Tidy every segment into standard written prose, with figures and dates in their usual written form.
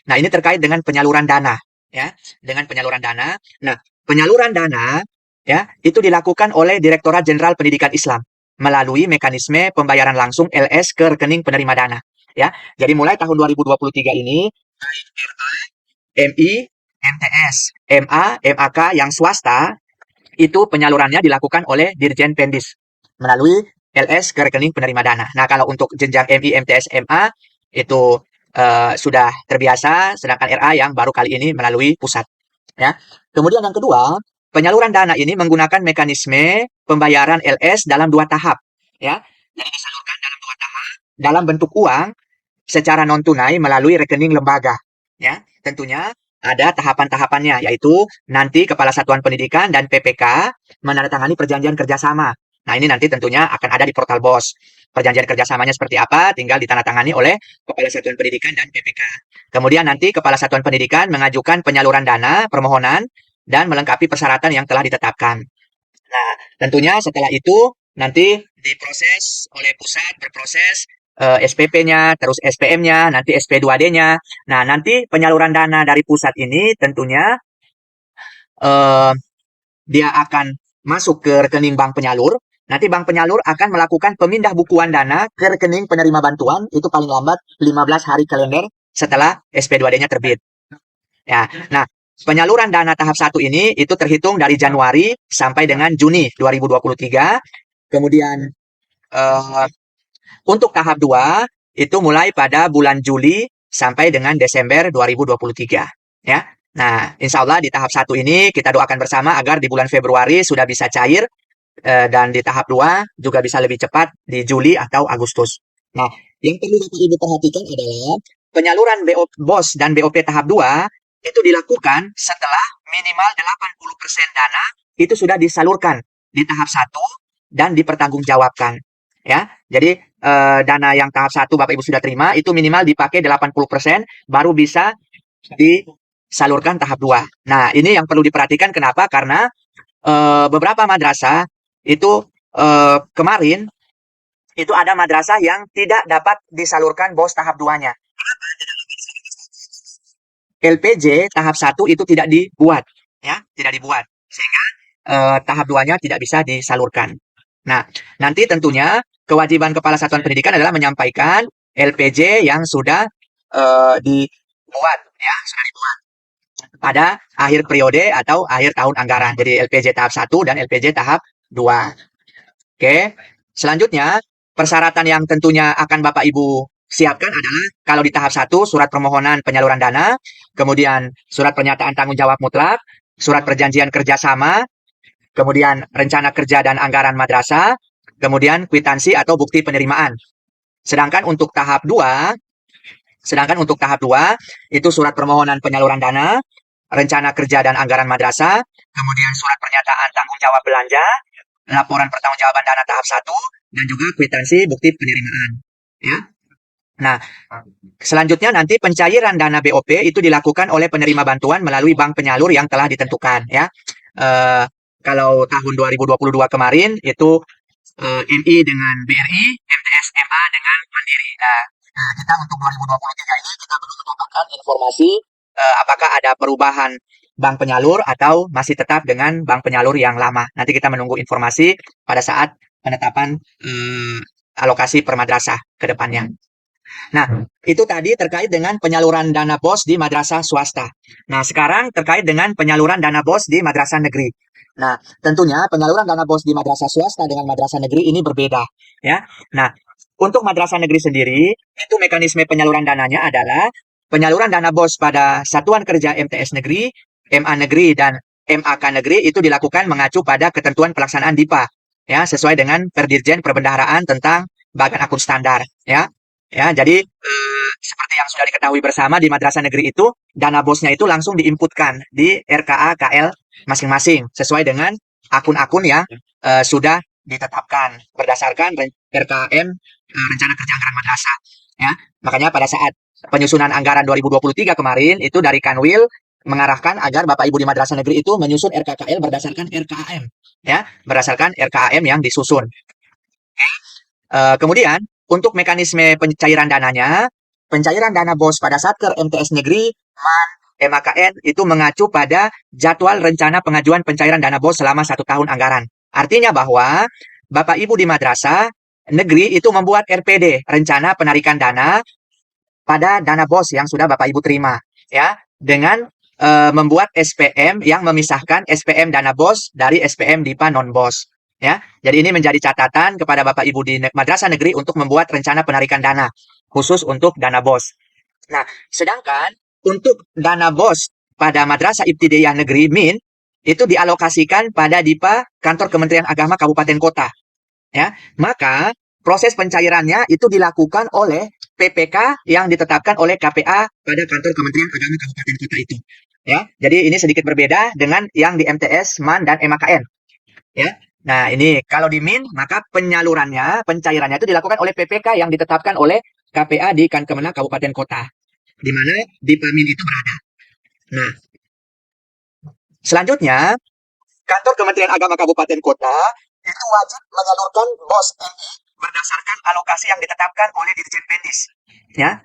Nah, ini terkait dengan penyaluran dana, ya, dengan penyaluran dana. Nah, penyaluran dana, ya, itu dilakukan oleh Direktorat Jenderal Pendidikan Islam melalui mekanisme pembayaran langsung LS ke rekening penerima dana, ya. Jadi mulai tahun 2023 ini, MI, MTS, MA, MAK yang swasta itu penyalurannya dilakukan oleh Dirjen Pendis melalui LS ke rekening penerima dana. Nah, kalau untuk jenjang MI, MTS, MA itu sudah terbiasa, sedangkan RA yang baru kali ini melalui pusat. Ya. Kemudian yang kedua, penyaluran dana ini menggunakan mekanisme pembayaran LS dalam dua tahap. Ya. Jadi disalurkan dalam dua tahap, dalam bentuk uang secara non tunai melalui rekening lembaga. Ya, tentunya ada tahapan-tahapannya, yaitu nanti Kepala Satuan Pendidikan dan PPK menandatangani perjanjian kerjasama. Nah, ini nanti tentunya akan ada di portal BOS. Perjanjian kerjasamanya seperti apa, tinggal ditandatangani oleh Kepala Satuan Pendidikan dan PPK. Kemudian nanti Kepala Satuan Pendidikan mengajukan penyaluran dana, permohonan, dan melengkapi persyaratan yang telah ditetapkan. Nah, tentunya setelah itu nanti diproses oleh pusat, berproses SPP-nya, terus SPM-nya, nanti SP2D-nya. Nah, nanti penyaluran dana dari pusat ini tentunya eh, dia akan masuk ke rekening bank penyalur. Nanti bank penyalur akan melakukan pemindah bukuan dana ke rekening penerima bantuan itu paling lambat 15 hari kalender setelah SP2D-nya terbit. Ya, nah penyaluran dana tahap 1 ini itu terhitung dari Januari sampai dengan Juni 2023. Kemudian untuk tahap 2 itu mulai pada bulan Juli sampai dengan Desember 2023. Ya. Nah, insya Allah di tahap 1 ini kita doakan bersama agar di bulan Februari sudah bisa cair dan di tahap 2 juga bisa lebih cepat di Juli atau Agustus. Nah, yang perlu Bapak Ibu perhatikan adalah penyaluran BOS dan BOP tahap 2 itu dilakukan setelah minimal 80% dana itu sudah disalurkan di tahap 1 dan dipertanggungjawabkan. Ya, jadi dana yang tahap 1 Bapak Ibu sudah terima itu minimal dipakai 80% baru bisa disalurkan tahap 2. Nah, ini yang perlu diperhatikan kenapa? Karena beberapa madrasah itu kemarin itu ada madrasah yang tidak dapat disalurkan BOS tahap 2-nya. LPJ tahap 1 itu tidak dibuat, ya, tidak dibuat. Sehingga tahap 2-nya tidak bisa disalurkan. Nah, nanti tentunya kewajiban Kepala Satuan Pendidikan adalah menyampaikan LPJ yang sudah dibuat, ya, sudah dibuat pada akhir periode atau akhir tahun anggaran. Jadi LPJ tahap 1 dan LPJ tahap 2. Oke. Selanjutnya, persyaratan yang tentunya akan Bapak Ibu siapkan adalah kalau di tahap 1 surat permohonan penyaluran dana, kemudian surat pernyataan tanggung jawab mutlak, surat perjanjian kerjasama, kemudian rencana kerja dan anggaran madrasah, kemudian kwitansi atau bukti penerimaan. Sedangkan untuk tahap 2 itu surat permohonan penyaluran dana, rencana kerja dan anggaran madrasah, kemudian surat pernyataan tanggung jawab belanja, laporan pertanggungjawaban dana tahap 1 dan juga kwitansi bukti penerimaan. Ya. Nah, selanjutnya nanti pencairan dana BOP itu dilakukan oleh penerima bantuan melalui bank penyalur yang telah ditentukan. Ya. Kalau tahun 2022 kemarin itu MI dengan BRI, MTS MA dengan Mandiri. Nah, kita untuk 2023 ini kita belum mendapatkan informasi apakah ada perubahan bank penyalur atau masih tetap dengan bank penyalur yang lama. Nanti kita menunggu informasi pada saat penetapan alokasi per madrasah ke depannya. Nah, itu tadi terkait dengan penyaluran dana BOS di madrasah swasta. Nah, sekarang terkait dengan penyaluran dana BOS di madrasah negeri. Nah, tentunya penyaluran dana BOS di madrasah swasta dengan madrasah negeri ini berbeda, ya. Nah, untuk madrasah negeri sendiri, itu mekanisme penyaluran dananya adalah penyaluran dana BOS pada Satuan Kerja MTS Negeri, MA Negeri, dan MAK Negeri itu dilakukan mengacu pada ketentuan pelaksanaan DIPA, ya, sesuai dengan Perdirjen Perbendaharaan tentang Bagan Akun Standar, ya. Ya, jadi seperti yang sudah diketahui bersama di madrasah negeri itu dana BOS-nya itu langsung diinputkan di RKA KL masing-masing sesuai dengan akun-akun yang sudah ditetapkan berdasarkan RKM Rencana Kerja Anggaran Madrasah. Ya, makanya pada saat penyusunan anggaran 2023 kemarin itu dari Kanwil mengarahkan agar Bapak Ibu di madrasah negeri itu menyusun RKKL berdasarkan RKAM, ya, berdasarkan RKAM yang disusun. Kemudian untuk mekanisme pencairan dananya pencairan dana BOS pada Satker MTS Negeri, MAN, MAKN itu mengacu pada jadwal rencana pengajuan pencairan dana BOS selama 1 tahun anggaran. Artinya bahwa Bapak Ibu di madrasah negeri itu membuat RPD, rencana penarikan dana pada dana BOS yang sudah Bapak Ibu terima, ya, dengan membuat SPM yang memisahkan SPM dana BOS dari SPM DIPA non BOS, ya. Jadi ini menjadi catatan kepada Bapak Ibu di madrasah negeri untuk membuat rencana penarikan dana khusus untuk dana BOS. Nah, sedangkan untuk dana BOS pada madrasah ibtidaiyah negeri MIN itu dialokasikan pada DIPA kantor Kementerian Agama Kabupaten Kota, ya. Maka proses pencairannya itu dilakukan oleh PPK yang ditetapkan oleh KPA pada kantor Kementerian Agama Kabupaten Kota itu. Ya, jadi ini sedikit berbeda dengan yang di MTS, MAN, dan MAKN. Ya, nah ini kalau di MIN maka pencairannya itu dilakukan oleh PPK yang ditetapkan oleh KPA di Kankemenag Kabupaten Kota, di mana DIPA MIN itu berada. Nah, selanjutnya kantor Kementerian Agama Kabupaten Kota itu wajib menyalurkan BOS NI berdasarkan alokasi yang ditetapkan oleh Dirjen Pendis. Ya.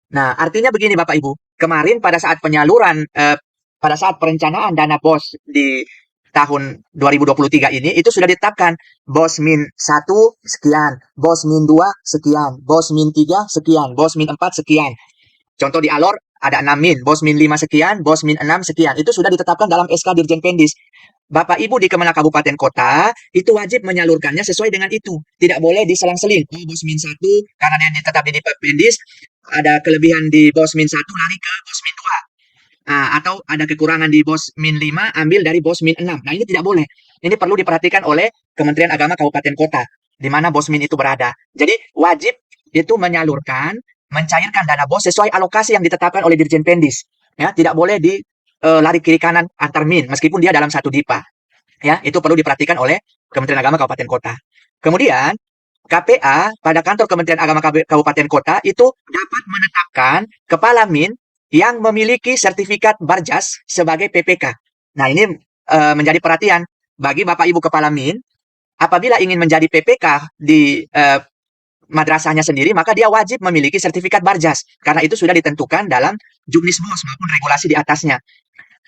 Nah, artinya begini Bapak Ibu. Kemarin pada saat penyaluran, pada saat perencanaan dana BOS di tahun 2023 ini, itu sudah ditetapkan BOS min 1 sekian, BOS min 2 sekian, BOS min 3 sekian, BOS min 4 sekian. Contoh di Alor ada 6 min, BOS min 5 sekian, BOS min 6 sekian. Itu sudah ditetapkan dalam SK Dirjen Pendis. Bapak Ibu di Kemenag Kabupaten Kota itu wajib menyalurkannya sesuai dengan itu. Tidak boleh diselang-seling. Oh, BOS min 1 karena dia tetap di Pendis, ada kelebihan di BOS min 1 lari ke BOS min 2. Nah, atau ada kekurangan di BOS min 5 ambil dari BOS min 6. Nah, ini tidak boleh. Ini perlu diperhatikan oleh Kementerian Agama Kabupaten Kota di mana BOS min itu berada. Jadi wajib itu menyalurkan, mencairkan dana BOS sesuai alokasi yang ditetapkan oleh Dirjen Pendis. Ya, tidak boleh di lari kiri kanan antar min meskipun dia dalam satu DIPA. Ya, itu perlu diperhatikan oleh Kementerian Agama Kabupaten Kota. Kemudian KPA pada kantor Kementerian Agama Kabupaten Kota itu dapat menetapkan kepala min yang memiliki sertifikat Barjas sebagai PPK. Nah, ini menjadi perhatian bagi Bapak Ibu kepala min apabila ingin menjadi PPK di madrasahnya sendiri, maka dia wajib memiliki sertifikat Barjas karena itu sudah ditentukan dalam Juknis BOS maupun regulasi di atasnya.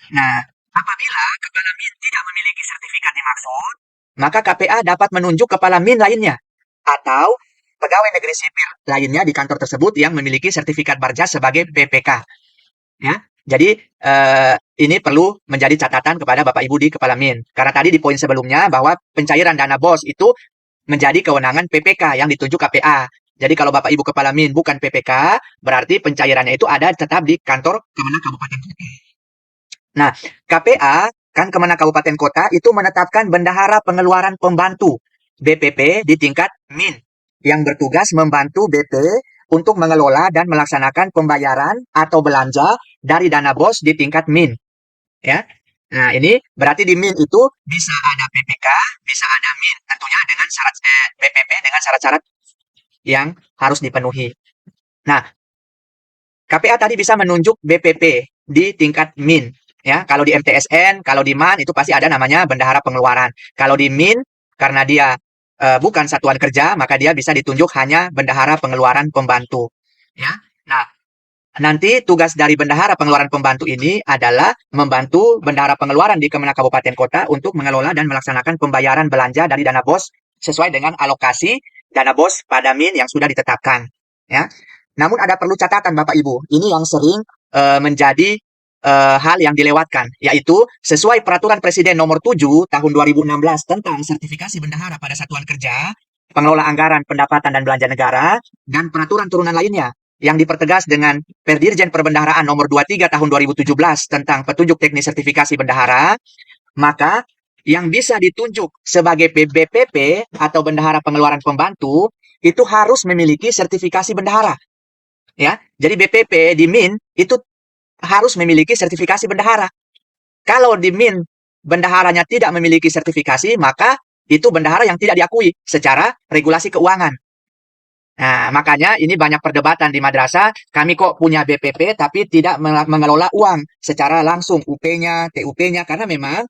Nah, apabila kepala min tidak memiliki sertifikat dimaksud, maka KPA dapat menunjuk kepala min lainnya atau pegawai negeri sipil lainnya di kantor tersebut yang memiliki sertifikat Barjas sebagai PPK. Ya, jadi ini perlu menjadi catatan kepada Bapak Ibu di kepala min. Karena tadi di poin sebelumnya bahwa pencairan dana BOS itu menjadi kewenangan PPK yang ditunjuk KPA. Jadi kalau Bapak Ibu kepala min bukan PPK, berarti pencairannya itu ada tetap di kantor Kemenag Kabupaten Kota. Nah, KPA, kan Kemenag Kabupaten Kota, itu menetapkan bendahara pengeluaran pembantu BPP di tingkat MIN yang bertugas membantu BP untuk mengelola dan melaksanakan pembayaran atau belanja dari dana BOS di tingkat MIN. Ya. Nah, ini berarti di MIN itu bisa ada PPK, bisa ada MIN, tentunya dengan syarat BPP dengan syarat-syarat yang harus dipenuhi. Nah, KPA tadi bisa menunjuk BPP di tingkat MIN. Ya, kalau di MTSN, kalau di MAN itu pasti ada namanya bendahara pengeluaran. Kalau di MIN, karena dia bukan satuan kerja, maka dia bisa ditunjuk hanya bendahara pengeluaran pembantu. Ya, nah nanti tugas dari bendahara pengeluaran pembantu ini adalah membantu bendahara pengeluaran di Kemenag Kabupaten Kota untuk mengelola dan melaksanakan pembayaran belanja dari dana BOS sesuai dengan alokasi dana BOS pada MIN yang sudah ditetapkan. Ya, namun ada perlu catatan Bapak Ibu, ini yang sering menjadi hal yang dilewatkan, yaitu sesuai Peraturan Presiden Nomor 7 Tahun 2016 tentang sertifikasi bendahara pada satuan kerja, pengelola anggaran, pendapatan, dan belanja negara, dan peraturan turunan lainnya yang dipertegas dengan Perdirjen Perbendaharaan Nomor 23 Tahun 2017 tentang petunjuk teknis sertifikasi bendahara, maka yang bisa ditunjuk sebagai BPP atau bendahara pengeluaran pembantu itu harus memiliki sertifikasi bendahara. Ya, jadi BPP di MIN itu harus memiliki sertifikasi bendahara. Kalau di MIN bendaharanya tidak memiliki sertifikasi, maka itu bendahara yang tidak diakui secara regulasi keuangan. Nah, makanya ini banyak perdebatan di madrasah, kami kok punya BPP tapi tidak mengelola uang secara langsung, UP-nya, TUP-nya, karena memang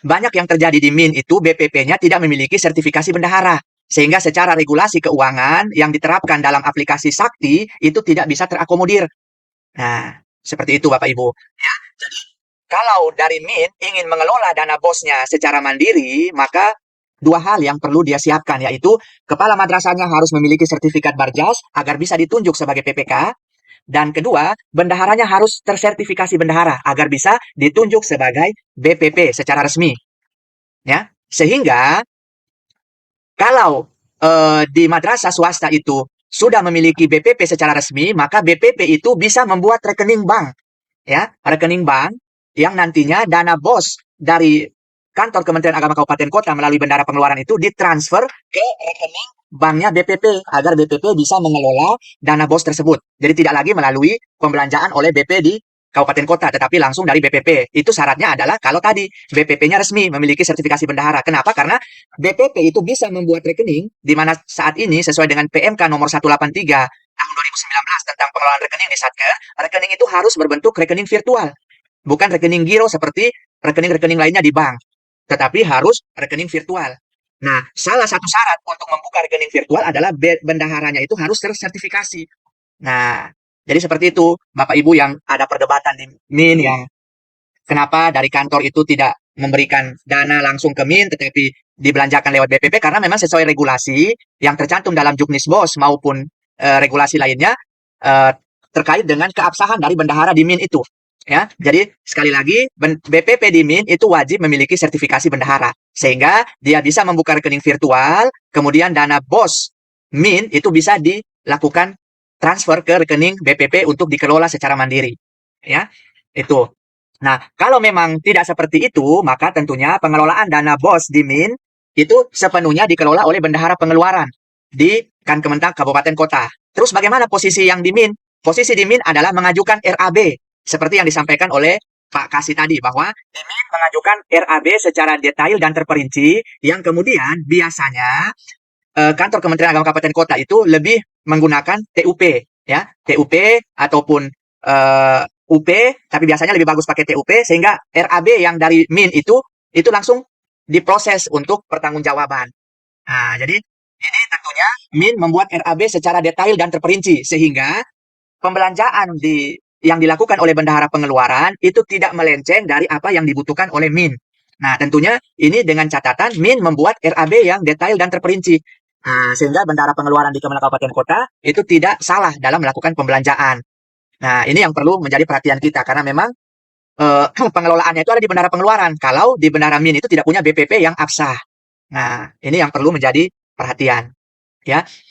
banyak yang terjadi di MIN itu BPP-nya tidak memiliki sertifikasi bendahara. Sehingga secara regulasi keuangan yang diterapkan dalam aplikasi Sakti itu tidak bisa terakomodir. Nah, seperti itu Bapak Ibu. Ya, jadi kalau dari Min ingin mengelola dana bosnya secara mandiri, maka dua hal yang perlu dia siapkan, yaitu kepala madrasahnya harus memiliki sertifikat Barjas agar bisa ditunjuk sebagai PPK, dan kedua, bendaharanya harus tersertifikasi bendahara agar bisa ditunjuk sebagai BPP secara resmi. Ya, sehingga kalau di madrasah swasta itu sudah memiliki BPP secara resmi, maka BPP itu bisa membuat rekening bank, ya, rekening bank yang nantinya dana bos dari kantor Kementerian Agama Kabupaten Kota melalui bendahara pengeluaran itu ditransfer ke rekening banknya BPP agar BPP bisa mengelola dana bos tersebut. Jadi tidak lagi melalui pembelanjaan oleh BP di Kabupaten Kota, tetapi langsung dari BPP. Itu syaratnya adalah kalau tadi BPP-nya resmi memiliki sertifikasi bendahara. Kenapa? Karena BPP itu bisa membuat rekening di mana saat ini sesuai dengan PMK nomor 183 tahun 2019 tentang pengelolaan rekening di Satker, rekening itu harus berbentuk rekening virtual, bukan rekening giro seperti rekening-rekening lainnya di bank, tetapi harus rekening virtual. Nah, salah satu syarat untuk membuka rekening virtual adalah bendaharanya itu harus tersertifikasi. Nah, jadi seperti itu, Bapak Ibu yang ada perdebatan di Min yang kenapa dari kantor itu tidak memberikan dana langsung ke Min tetapi dibelanjakan lewat BPP karena memang sesuai regulasi yang tercantum dalam Juknisbos maupun regulasi lainnya eh, terkait dengan keabsahan dari bendahara di Min itu. Ya, jadi sekali lagi BPP di Min itu wajib memiliki sertifikasi bendahara sehingga dia bisa membuka rekening virtual, kemudian dana bos Min itu bisa dilakukan transfer ke rekening BPP untuk dikelola secara mandiri. Ya, itu. Nah, kalau memang tidak seperti itu, maka tentunya pengelolaan dana BOS di Min itu sepenuhnya dikelola oleh bendahara pengeluaran di Kementerian Kabupaten Kota. Terus bagaimana posisi yang di Min? Posisi di Min adalah mengajukan RAB, seperti yang disampaikan oleh Pak Kasih tadi, bahwa di Min mengajukan RAB secara detail dan terperinci, yang kemudian biasanya kantor Kementerian Agama Kabupaten Kota itu lebih menggunakan TUP, ya, TUP ataupun UP, tapi biasanya lebih bagus pakai TUP sehingga RAB yang dari Min itu langsung diproses untuk pertanggungjawaban. Nah, jadi ini tentunya Min membuat RAB secara detail dan terperinci sehingga pembelanjaan yang dilakukan oleh bendahara pengeluaran itu tidak melenceng dari apa yang dibutuhkan oleh Min. Nah, tentunya ini dengan catatan Min membuat RAB yang detail dan terperinci. Nah, sehingga bendahara pengeluaran di Kementerian Kabupaten Kota itu tidak salah dalam melakukan pembelanjaan. Nah, ini yang perlu menjadi perhatian kita karena memang pengelolaannya itu ada di bendahara pengeluaran. Kalau di bendahara Min itu tidak punya BPP yang absah. Nah, ini yang perlu menjadi perhatian. Ya,